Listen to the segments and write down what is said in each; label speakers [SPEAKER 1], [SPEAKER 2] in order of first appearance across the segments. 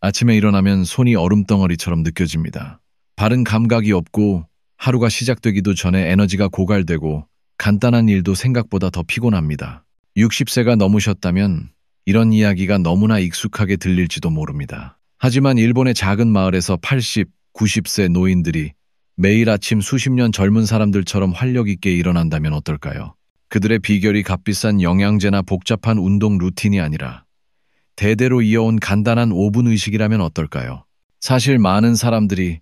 [SPEAKER 1] 아침에 일어나면 손이 얼음덩어리처럼 느껴집니다. 바른 감각이 없고 하루가 시작되기도 전에 에너지가 고갈되고 간단한 일도 생각보다 더 피곤합니다. 60세가 넘으셨다면 이런 이야기가 너무나 익숙하게 들릴지도 모릅니다. 하지만 일본의 작은 마을에서 80, 90세 노인들이 매일 아침 수십 년 젊은 사람들처럼 활력 있게 일어난다면 어떨까요? 그들의 비결이 값비싼 영양제나 복잡한 운동 루틴이 아니라 대대로 이어온 간단한 5분 의식이라면 어떨까요? 사실 많은 사람들이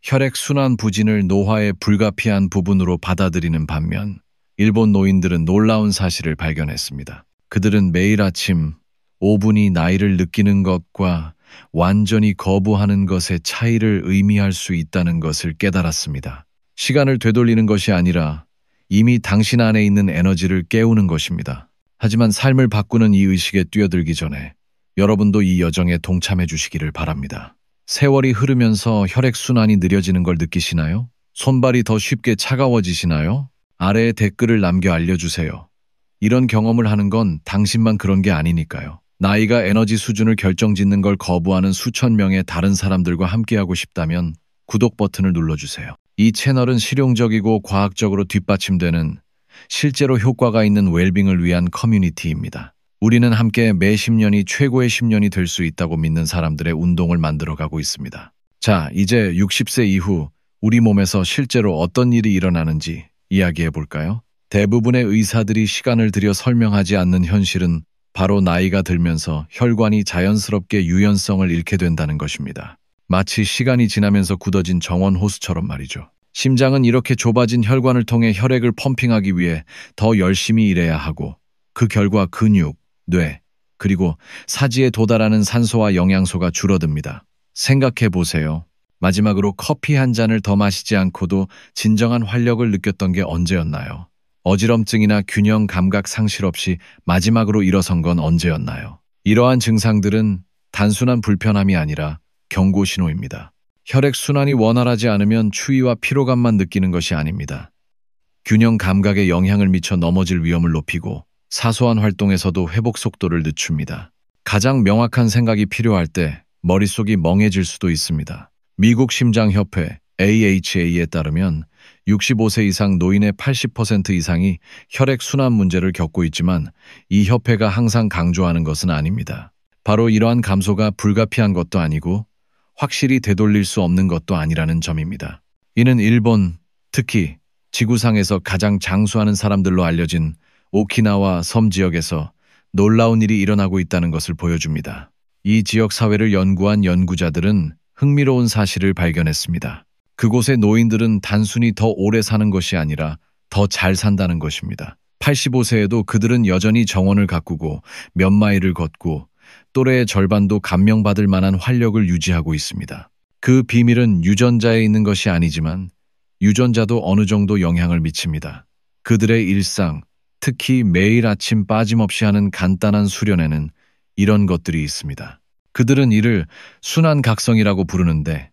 [SPEAKER 1] 혈액순환 부진을 노화의 불가피한 부분으로 받아들이는 반면 일본 노인들은 놀라운 사실을 발견했습니다. 그들은 매일 아침 5분이 나이를 느끼는 것과 완전히 거부하는 것의 차이를 의미할 수 있다는 것을 깨달았습니다. 시간을 되돌리는 것이 아니라 이미 당신 안에 있는 에너지를 깨우는 것입니다. 하지만 삶을 바꾸는 이 의식에 뛰어들기 전에 여러분도 이 여정에 동참해 주시기를 바랍니다. 세월이 흐르면서 혈액순환이 느려지는 걸 느끼시나요? 손발이 더 쉽게 차가워지시나요? 아래에 댓글을 남겨 알려주세요. 이런 경험을 하는 건 당신만 그런 게 아니니까요. 나이가 에너지 수준을 결정짓는 걸 거부하는 수천 명의 다른 사람들과 함께하고 싶다면 구독 버튼을 눌러주세요. 이 채널은 실용적이고 과학적으로 뒷받침되는 실제로 효과가 있는 웰빙을 위한 커뮤니티입니다. 우리는 함께 매 10년이 최고의 10년이 될 수 있다고 믿는 사람들의 운동을 만들어가고 있습니다. 자, 이제 60세 이후 우리 몸에서 실제로 어떤 일이 일어나는지 이야기해 볼까요? 대부분의 의사들이 시간을 들여 설명하지 않는 현실은 바로 나이가 들면서 혈관이 자연스럽게 유연성을 잃게 된다는 것입니다. 마치 시간이 지나면서 굳어진 정원 호수처럼 말이죠. 심장은 이렇게 좁아진 혈관을 통해 혈액을 펌핑하기 위해 더 열심히 일해야 하고 그 결과 근육, 뇌, 그리고 사지에 도달하는 산소와 영양소가 줄어듭니다. 생각해 보세요. 마지막으로 커피 한 잔을 더 마시지 않고도 진정한 활력을 느꼈던 게 언제였나요? 어지럼증이나 균형 감각 상실 없이 마지막으로 일어선 건 언제였나요? 이러한 증상들은 단순한 불편함이 아니라 경고 신호입니다. 혈액순환이 원활하지 않으면 추위와 피로감만 느끼는 것이 아닙니다. 균형 감각에 영향을 미쳐 넘어질 위험을 높이고 사소한 활동에서도 회복 속도를 늦춥니다. 가장 명확한 생각이 필요할 때 머릿속이 멍해질 수도 있습니다. 미국 심장협회 AHA에 따르면 65세 이상 노인의 80% 이상이 혈액순환 문제를 겪고 있지만 이 협회가 항상 강조하는 것은 아닙니다. 바로 이러한 감소가 불가피한 것도 아니고 확실히 되돌릴 수 없는 것도 아니라는 점입니다. 이는 일본, 특히 지구상에서 가장 장수하는 사람들로 알려진 오키나와 섬 지역에서 놀라운 일이 일어나고 있다는 것을 보여줍니다. 이 지역 사회를 연구한 연구자들은 흥미로운 사실을 발견했습니다. 그곳의 노인들은 단순히 더 오래 사는 것이 아니라 더 잘 산다는 것입니다. 85세에도 그들은 여전히 정원을 가꾸고 몇 마일을 걷고 또래의 절반도 감명받을 만한 활력을 유지하고 있습니다. 그 비밀은 유전자에 있는 것이 아니지만 유전자도 어느 정도 영향을 미칩니다. 그들의 일상, 특히 매일 아침 빠짐없이 하는 간단한 수련에는 이런 것들이 있습니다. 그들은 이를 순환각성이라고 부르는데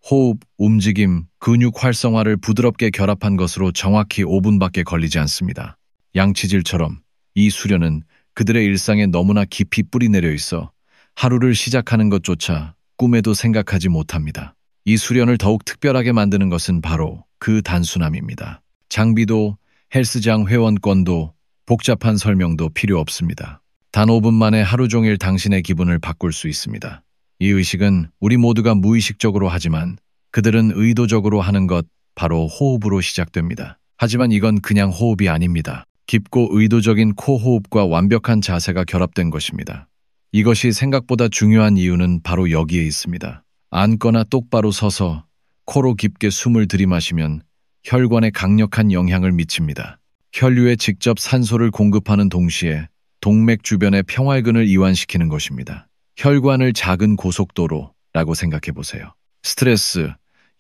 [SPEAKER 1] 호흡, 움직임, 근육 활성화를 부드럽게 결합한 것으로 정확히 5분밖에 걸리지 않습니다. 양치질처럼 이 수련은 그들의 일상에 너무나 깊이 뿌리내려 있어 하루를 시작하는 것조차 꿈에도 생각하지 못합니다. 이 수련을 더욱 특별하게 만드는 것은 바로 그 단순함입니다. 장비도, 헬스장 회원권도, 복잡한 설명도 필요 없습니다. 단 5분 만에 하루 종일 당신의 기분을 바꿀 수 있습니다. 이 의식은 우리 모두가 무의식적으로 하지만 그들은 의도적으로 하는 것, 바로 호흡으로 시작됩니다. 하지만 이건 그냥 호흡이 아닙니다. 깊고 의도적인 코호흡과 완벽한 자세가 결합된 것입니다. 이것이 생각보다 중요한 이유는 바로 여기에 있습니다. 앉거나 똑바로 서서 코로 깊게 숨을 들이마시면 혈관에 강력한 영향을 미칩니다. 혈류에 직접 산소를 공급하는 동시에 동맥 주변의 평활근을 이완시키는 것입니다. 혈관을 작은 고속도로라고 생각해 보세요. 스트레스,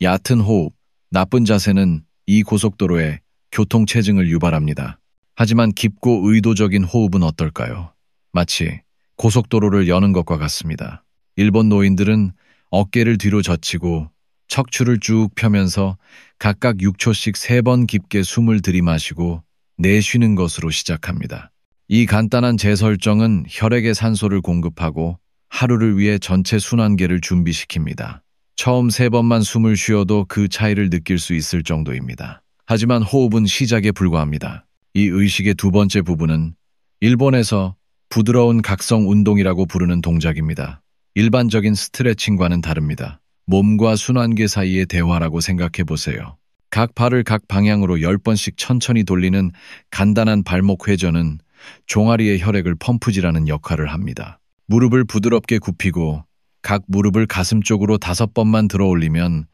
[SPEAKER 1] 얕은 호흡, 나쁜 자세는 이 고속도로에 교통체증을 유발합니다. 하지만 깊고 의도적인 호흡은 어떨까요? 마치 고속도로를 여는 것과 같습니다. 일본 노인들은 어깨를 뒤로 젖히고 척추를 쭉 펴면서 각각 6초씩 3번 깊게 숨을 들이마시고 내쉬는 것으로 시작합니다. 이 간단한 재설정은 혈액에 산소를 공급하고 하루를 위해 전체 순환계를 준비시킵니다. 처음 3번만 숨을 쉬어도 그 차이를 느낄 수 있을 정도입니다. 하지만 호흡은 시작에 불과합니다. 이 의식의 두 번째 부분은 일본에서 부드러운 각성 운동이라고 부르는 동작입니다. 일반적인 스트레칭과는 다릅니다. 몸과 순환계 사이의 대화라고 생각해 보세요. 각 발을 각 방향으로 10번씩 천천히 돌리는 간단한 발목 회전은 종아리의 혈액을 펌프질하는 역할을 합니다. 무릎을 부드럽게 굽히고 각 무릎을 가슴 쪽으로 5번만 들어 올리면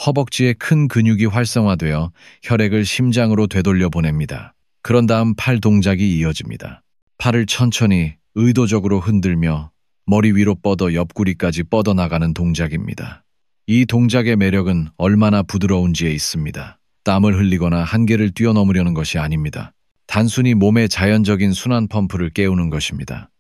[SPEAKER 1] 허벅지의 큰 근육이 활성화되어 혈액을 심장으로 되돌려 보냅니다. 그런 다음 팔 동작이 이어집니다. 팔을 천천히 의도적으로 흔들며 머리 위로 뻗어 옆구리까지 뻗어나가는 동작입니다. 이 동작의 매력은 얼마나 부드러운지에 있습니다. 땀을 흘리거나 한계를 뛰어넘으려는 것이 아닙니다. 단순히 몸의 자연적인 순환 펌프를 깨우는 것입니다.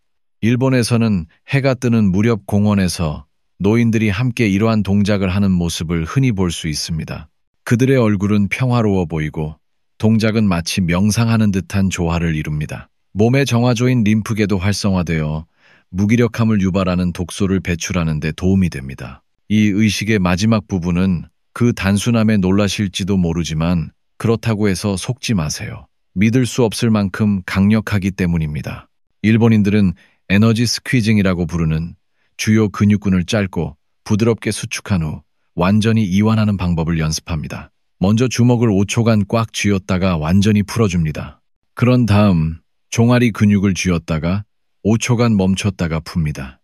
[SPEAKER 1] 일본에서는 해가 뜨는 무렵 공원에서 노인들이 함께 이러한 동작을 하는 모습을 흔히 볼 수 있습니다. 그들의 얼굴은 평화로워 보이고 동작은 마치 명상하는 듯한 조화를 이룹니다. 몸의 정화조인 림프계도 활성화되어 무기력함을 유발하는 독소를 배출하는 데 도움이 됩니다. 이 의식의 마지막 부분은 그 단순함에 놀라실지도 모르지만 그렇다고 해서 속지 마세요. 믿을 수 없을 만큼 강력하기 때문입니다. 일본인들은 에너지 스퀴징이라고 부르는 주요 근육군을 짧고 부드럽게 수축한 후 완전히 이완하는 방법을 연습합니다. 먼저 주먹을 5초간 꽉 쥐었다가 완전히 풀어줍니다. 그런 다음 종아리 근육을 쥐었다가 5초간 멈췄다가 풉니다.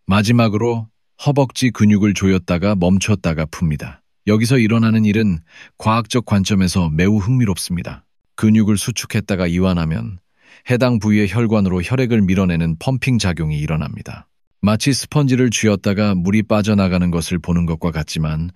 [SPEAKER 1] 마지막으로 허벅지 근육을 조였다가 멈췄다가 풉니다. 여기서 일어나는 일은 과학적 관점에서 매우 흥미롭습니다. 근육을 수축했다가 이완하면 해당 부위의 혈관으로 혈액을 밀어내는 펌핑 작용이 일어납니다. 마치 스펀지를 쥐었다가 물이 빠져나가는 것을 보는 것과 같지만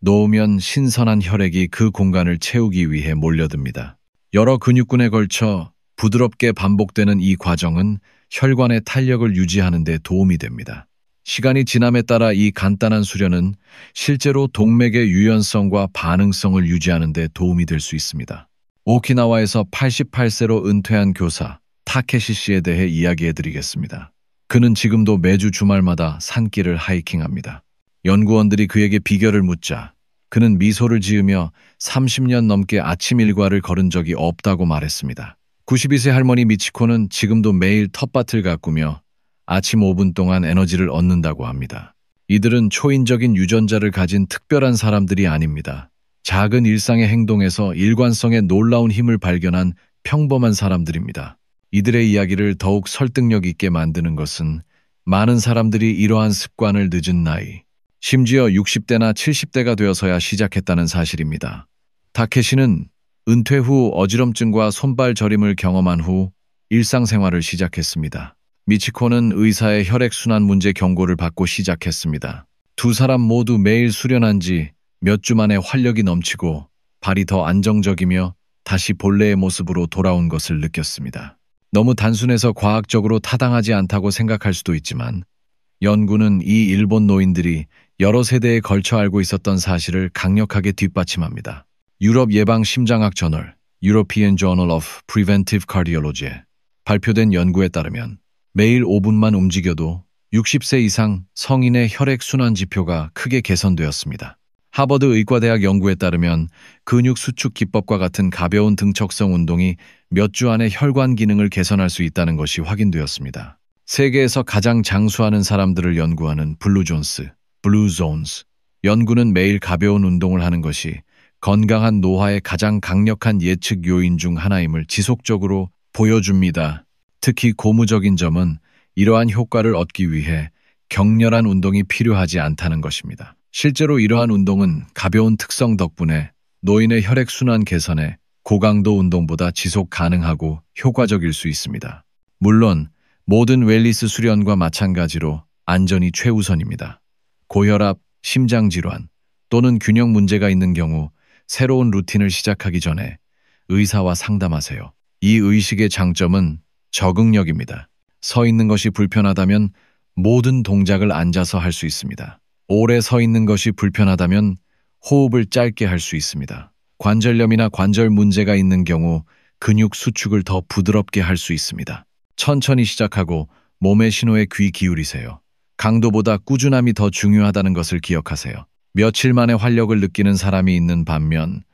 [SPEAKER 1] 놓으면 신선한 혈액이 그 공간을 채우기 위해 몰려듭니다. 여러 근육군에 걸쳐 부드럽게 반복되는 이 과정은 혈관의 탄력을 유지하는 데 도움이 됩니다. 시간이 지남에 따라 이 간단한 수련은 실제로 동맥의 유연성과 반응성을 유지하는 데 도움이 될 수 있습니다. 오키나와에서 88세로 은퇴한 교사 타케시 씨에 대해 이야기해 드리겠습니다. 그는 지금도 매주 주말마다 산길을 하이킹합니다. 연구원들이 그에게 비결을 묻자 그는 미소를 지으며 30년 넘게 아침 일과를 걸은 적이 없다고 말했습니다. 92세 할머니 미치코는 지금도 매일 텃밭을 가꾸며 아침 5분 동안 에너지를 얻는다고 합니다. 이들은 초인적인 유전자를 가진 특별한 사람들이 아닙니다. 작은 일상의 행동에서 일관성의 놀라운 힘을 발견한 평범한 사람들입니다. 이들의 이야기를 더욱 설득력 있게 만드는 것은 많은 사람들이 이러한 습관을 늦은 나이, 심지어 60대나 70대가 되어서야 시작했다는 사실입니다. 타케시는 은퇴 후 어지럼증과 손발 저림을 경험한 후 일상생활을 시작했습니다. 미치코는 의사의 혈액순환 문제 경고를 받고 시작했습니다. 두 사람 모두 매일 수련한 지 몇 주 만에 활력이 넘치고 발이 더 안정적이며 다시 본래의 모습으로 돌아온 것을 느꼈습니다. 너무 단순해서 과학적으로 타당하지 않다고 생각할 수도 있지만 연구는 이 일본 노인들이 여러 세대에 걸쳐 알고 있었던 사실을 강력하게 뒷받침합니다. 유럽 예방 심장학 저널 European Journal of Preventive Cardiology에 발표된 연구에 따르면 매일 5분만 움직여도 60세 이상 성인의 혈액순환 지표가 크게 개선되었습니다. 하버드 의과대학 연구에 따르면 근육 수축 기법과 같은 가벼운 등척성 운동이 몇 주 안에 혈관 기능을 개선할 수 있다는 것이 확인되었습니다. 세계에서 가장 장수하는 사람들을 연구하는 블루존스, 블루존스 연구는 매일 가벼운 운동을 하는 것이 건강한 노화의 가장 강력한 예측 요인 중 하나임을 지속적으로 보여줍니다. 특히 고무적인 점은 이러한 효과를 얻기 위해 격렬한 운동이 필요하지 않다는 것입니다. 실제로 이러한 운동은 가벼운 특성 덕분에 노인의 혈액순환 개선에 고강도 운동보다 지속 가능하고 효과적일 수 있습니다. 물론 모든 웰니스 수련과 마찬가지로 안전이 최우선입니다. 고혈압, 심장질환 또는 균형 문제가 있는 경우 새로운 루틴을 시작하기 전에 의사와 상담하세요. 이 의식의 장점은 적응력입니다. 서 있는 것이 불편하다면 모든 동작을 앉아서 할 수 있습니다. 오래 서 있는 것이 불편하다면 호흡을 짧게 할 수 있습니다. 관절염이나 관절 문제가 있는 경우 근육 수축을 더 부드럽게 할 수 있습니다. 천천히 시작하고 몸의 신호에 귀 기울이세요. 강도보다 꾸준함이 더 중요하다는 것을 기억하세요. 며칠 만에 활력을 느끼는 사람이 있는 반면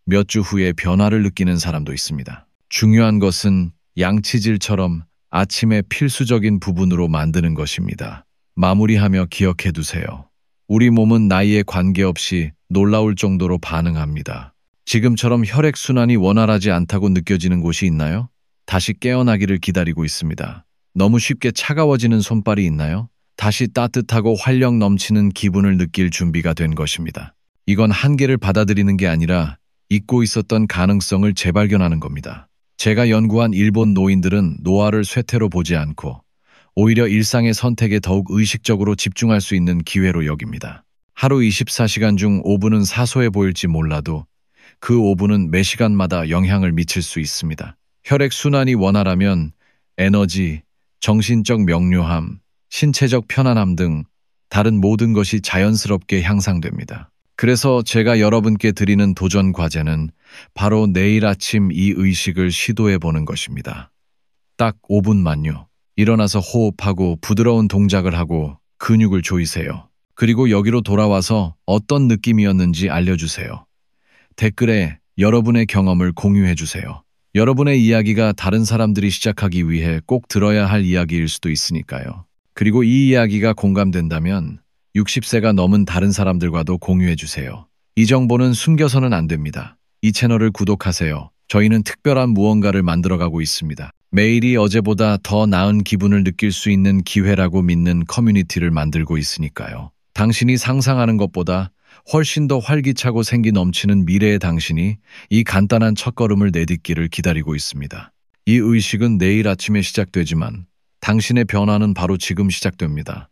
[SPEAKER 1] 몇 주 후에 변화를 느끼는 사람도 있습니다. 중요한 것은 양치질처럼 아침의 필수적인 부분으로 만드는 것입니다. 마무리하며 기억해 두세요. 우리 몸은 나이에 관계없이 놀라울 정도로 반응합니다. 지금처럼 혈액순환이 원활하지 않다고 느껴지는 곳이 있나요? 다시 깨어나기를 기다리고 있습니다. 너무 쉽게 차가워지는 손발이 있나요? 다시 따뜻하고 활력 넘치는 기분을 느낄 준비가 된 것입니다. 이건 한계를 받아들이는 게 아니라 잊고 있었던 가능성을 재발견하는 겁니다. 제가 연구한 일본 노인들은 노화를 쇠퇴로 보지 않고 오히려 일상의 선택에 더욱 의식적으로 집중할 수 있는 기회로 여깁니다. 하루 24시간 중 5분은 사소해 보일지 몰라도 그 5분은 매 시간마다 영향을 미칠 수 있습니다. 혈액순환이 원활하면 에너지, 정신적 명료함, 신체적 편안함 등 다른 모든 것이 자연스럽게 향상됩니다. 그래서 제가 여러분께 드리는 도전 과제는 바로 내일 아침 이 의식을 시도해 보는 것입니다. 딱 5분만요. 일어나서 호흡하고 부드러운 동작을 하고 근육을 조이세요. 그리고 여기로 돌아와서 어떤 느낌이었는지 알려주세요. 댓글에 여러분의 경험을 공유해 주세요. 여러분의 이야기가 다른 사람들이 시작하기 위해 꼭 들어야 할 이야기일 수도 있으니까요. 그리고 이 이야기가 공감된다면 60세가 넘은 다른 사람들과도 공유해 주세요. 이 정보는 숨겨서는 안 됩니다. 이 채널을 구독하세요. 저희는 특별한 무언가를 만들어가고 있습니다. 매일이 어제보다 더 나은 기분을 느낄 수 있는 기회라고 믿는 커뮤니티를 만들고 있으니까요. 당신이 상상하는 것보다 훨씬 더 활기차고 생기 넘치는 미래의 당신이 이 간단한 첫걸음을 내딛기를 기다리고 있습니다. 이 의식은 내일 아침에 시작되지만 당신의 변화는 바로 지금 시작됩니다.